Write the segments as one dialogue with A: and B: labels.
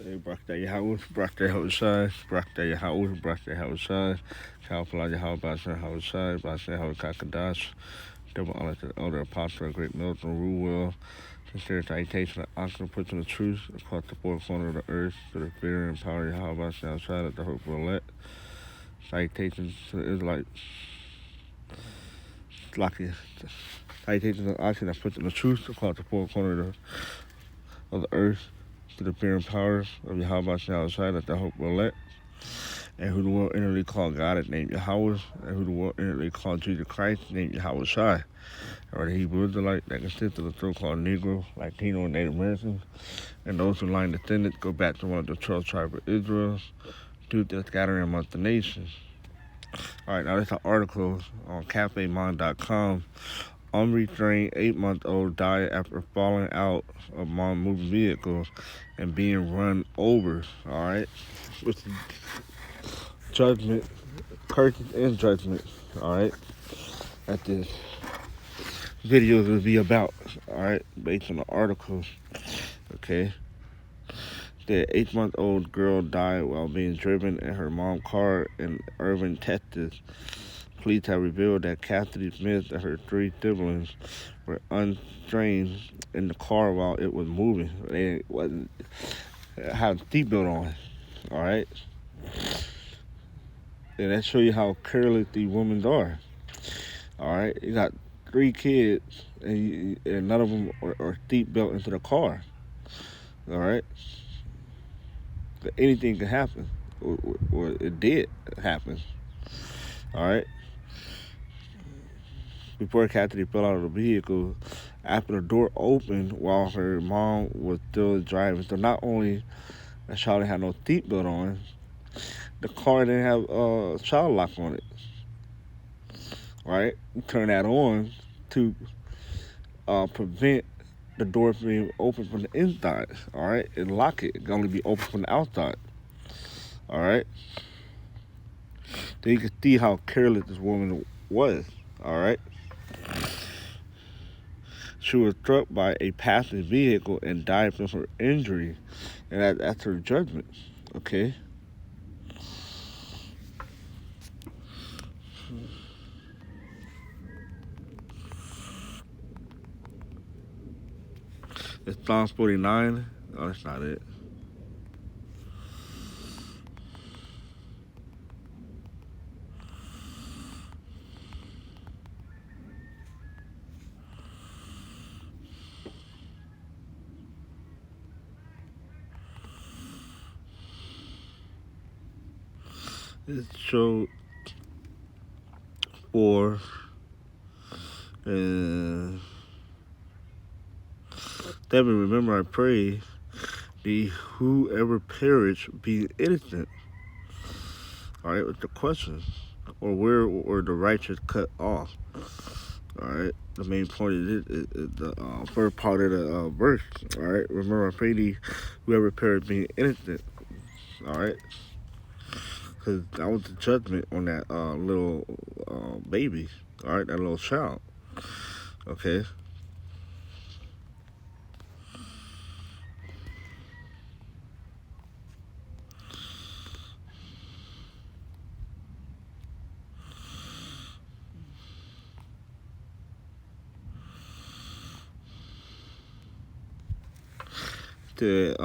A: Birthday house, birthday outside, birthday house, birthday outside, child fly your house, by say house, kakadash, double honor to the elder apostle, great Milton Rule, sincere citation of octopus and the truth across the four corners of the earth, to the fear and power of Yahweh outside of the hope will let. Citations to the Israelites, lucky. Citations of oxen that put in the truth across the four corners of the earth, to the fear and power of Yahweh outside of the hope will let. And who the world inwardly called God is named Yahweh, and who the world inwardly called Jesus Christ named Yahweh Shai. Or the Hebrew Israelite that consists of the so-called Negro, Latino, and Native Americans, and those who line descendants go back to one of the 12 tribes of Israel due to the scattering amongst the nations. All right, now this is an article on cafemon.com. Unrestrained 8-month-old died after falling out of mom moving vehicles and being run over. All right, with judgment, curses and judgment. All right, that this video will be about. All right, based on the article. Okay, the 8-month-old girl died while being driven in her mom's car in Irving, Texas. Police have revealed that Cassidy Smith and her 3 siblings were unstrained in the car while it was moving. They wasn't had a seatbelt on. All right, and that show you how careless these women are. All right, you got 3 kids, and none of them are seatbelt into the car. All right, anything can happen, or it did happen. All right. Before Cassidy fell out of the vehicle, after the door opened while her mom was still driving. So not only that child had no seatbelt on, the car didn't have a child lock on it. Right? You turn that on to prevent the door from being open from the inside. All right, and lock it. It can only be open from the outside. All right. Then you can see how careless this woman was. All right. She was struck by a passing vehicle and died from her injury, and that's her judgment. Okay. It's Psalms 49. Oh, that's not it. It showed 4. And 7. Remember, I pray the whoever perish be innocent. All right, with the question, or where were the righteous cut off? All right, the main point is the first part of the verse. All right, remember, I pray thee, whoever perish be innocent. All right, because that was the judgment on that little baby. All right, that little child. Okay. The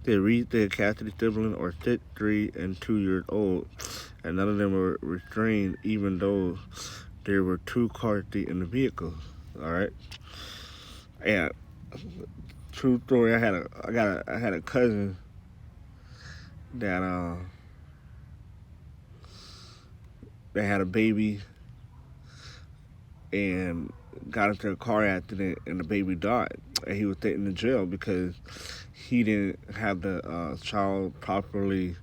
A: they read the Cassidy sibling or 6, 3, and 2 years old, and none of them were restrained, even though there were 2 car seats in the vehicle. All right, and true story. I had a cousin that that had a baby and got into a car accident, and the baby died, and he was taken to jail because he didn't have the child properly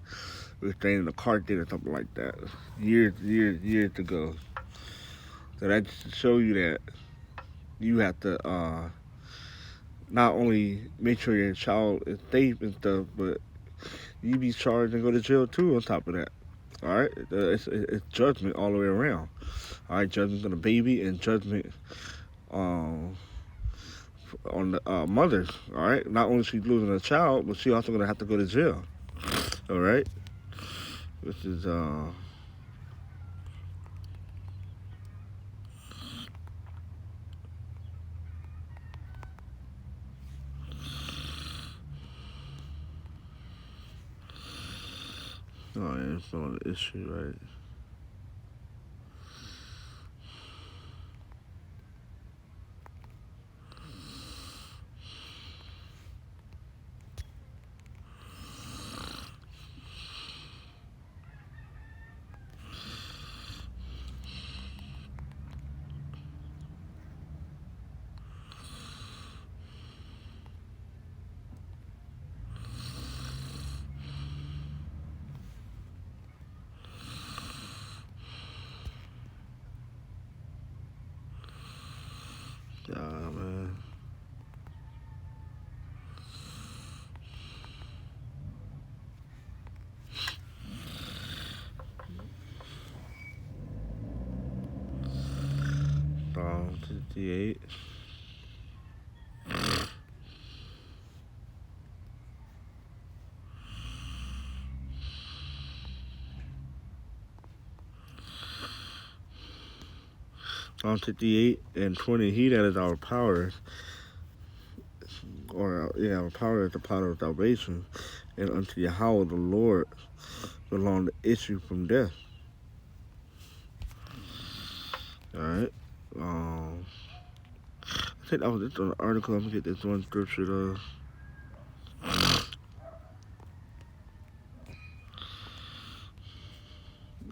A: restrained in the car seat or something like that. Years ago. So that just to show you that you have to not only make sure your child is safe and stuff, but you be charged and go to jail too on top of that. All right, it's judgment all the way around. All right, judgment on the baby and judgment um, on the mother. All right, not only she losing a child, but she also gonna have to go to jail. All right, which is oh yeah, it's on the issue, right? Yeah, man. Psalm 58. Psalm 58 and 20. He that is our power, or yeah, our power is the power of salvation, and unto Yahweh the Lord belong the issue from death. All right. I think that was it on the article. I'm gonna get this one scripture though.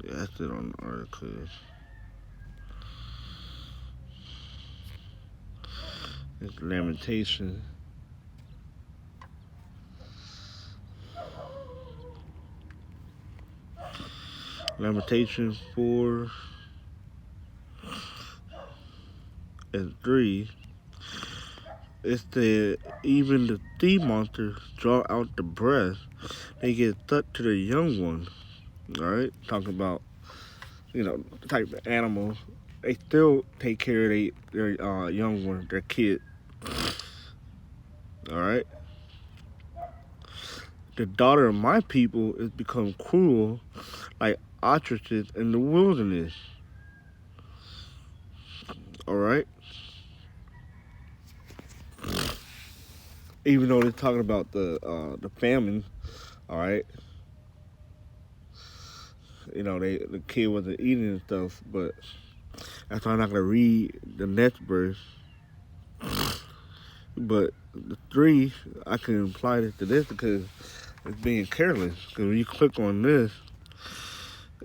A: Yeah, that's it on the article. It's Lamentation. Lamentation 4 and 3. It's the even the sea monsters draw out the breath. They get stuck to the young one. All right, talking about the type of animals. They still take care of their young one, their kid. All right. The daughter of my people is become cruel, like ostriches in the wilderness. All right. Even though they're talking about the famine. All right. The kid wasn't eating and stuff, but that's why I'm not gonna read the next verse. But the 3, I can apply it to this because it's being careless. Because when you click on this,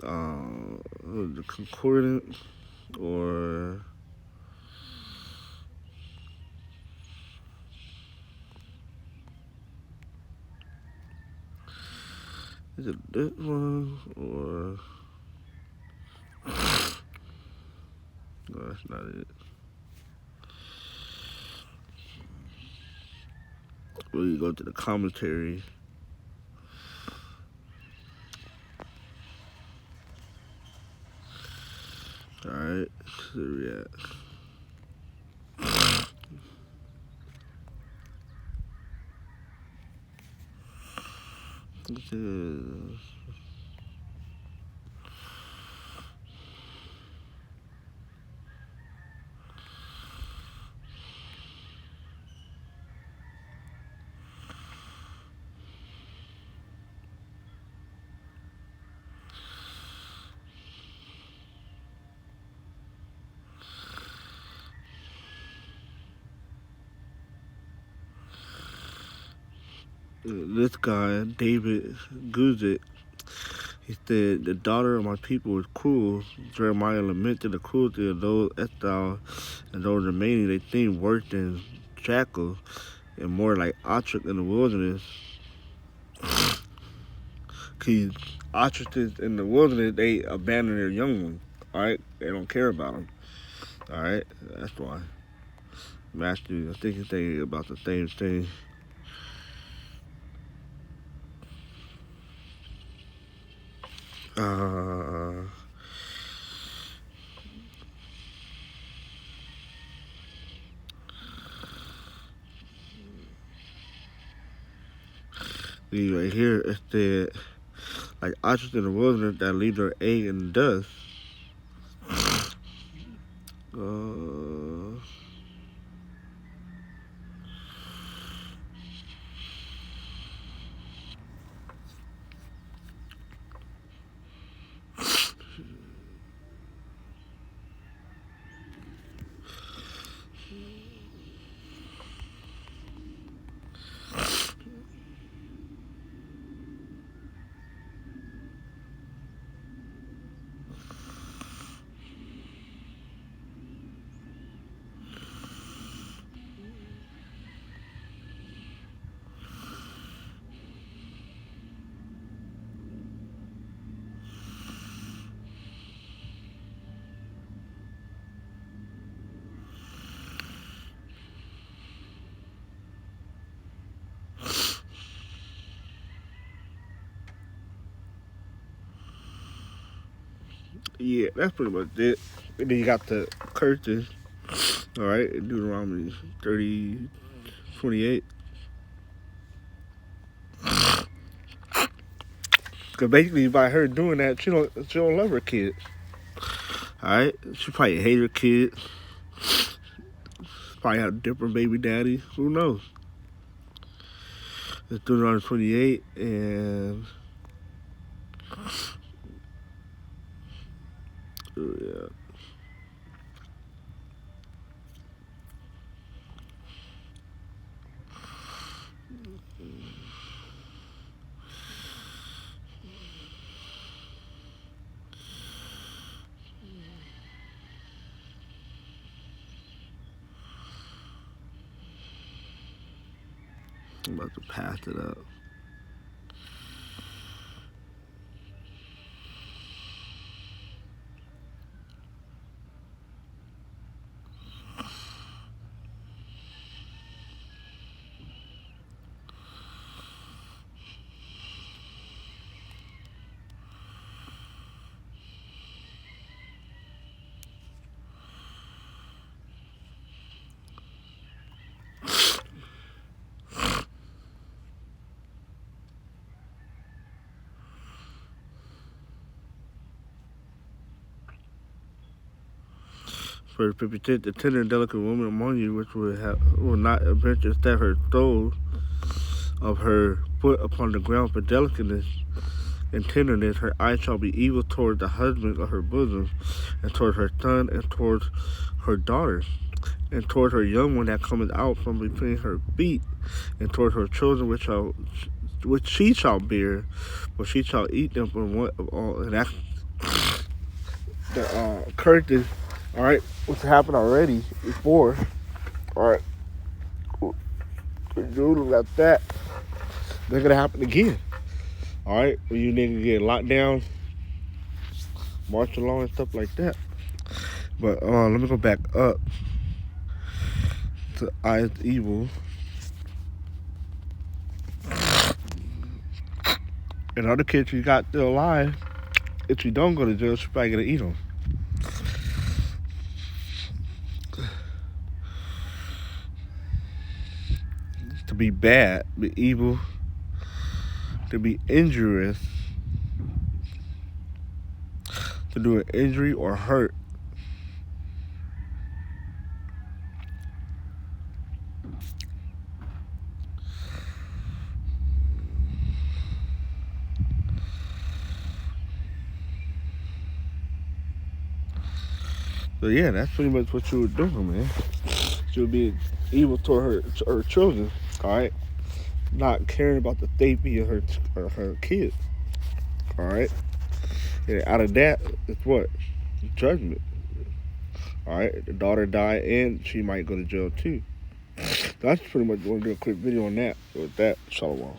A: the concordance or is it this one or no? That's not it. We go to the commentary. All right, where we at? This guy, David Guzik, he said, the daughter of my people is cruel. Jeremiah lamented the cruelty of those exiled and those remaining. They seem worse than jackals and more like ostrich in the wilderness. Cause ostriches in the wilderness, they abandon their young ones. All right, they don't care about them. All right, that's why. Matthew, I think he's thinking about the same thing. Uh, right here, it said, like ostrich in the wilderness that leave their egg in the dust. Uh, yeah, that's pretty much it. And then you got the curses. All right, Deuteronomy 30:28. Cause basically by her doing that, she don't love her kids. All right, she probably hate her kids. Probably have different baby daddies. Who knows? It's Deuteronomy 28, and yeah. I'm about to pass it up. Verse 56, the tender and delicate woman among you, which will not venture to set her toe of her foot upon the ground for delicateness and tenderness, her eye shall be evil toward the husband of her bosom, and toward her son, and toward her daughter, and toward her young one that cometh out from between her feet, and toward her children which she shall bear, for she shall eat them from one of all. And that's the curses. All right, what's happened already before. All right, Judah got that. They're gonna happen again. All right, when you niggas get locked down, martial law and stuff like that. But let me go back up to eyes evil. And other kids you got still alive, if you don't go to jail, you're probably gonna eat them. To be bad, be evil, to be injurious, to do an injury or hurt. So yeah, that's pretty much what you were doing, man. She would be evil toward her children, all right? Not caring about the safety of her kids, all right? And out of that, it's what? Judgment, all right? The daughter died, and she might go to jail too. So that's pretty much going to do a quick video on that. So with that, shalom.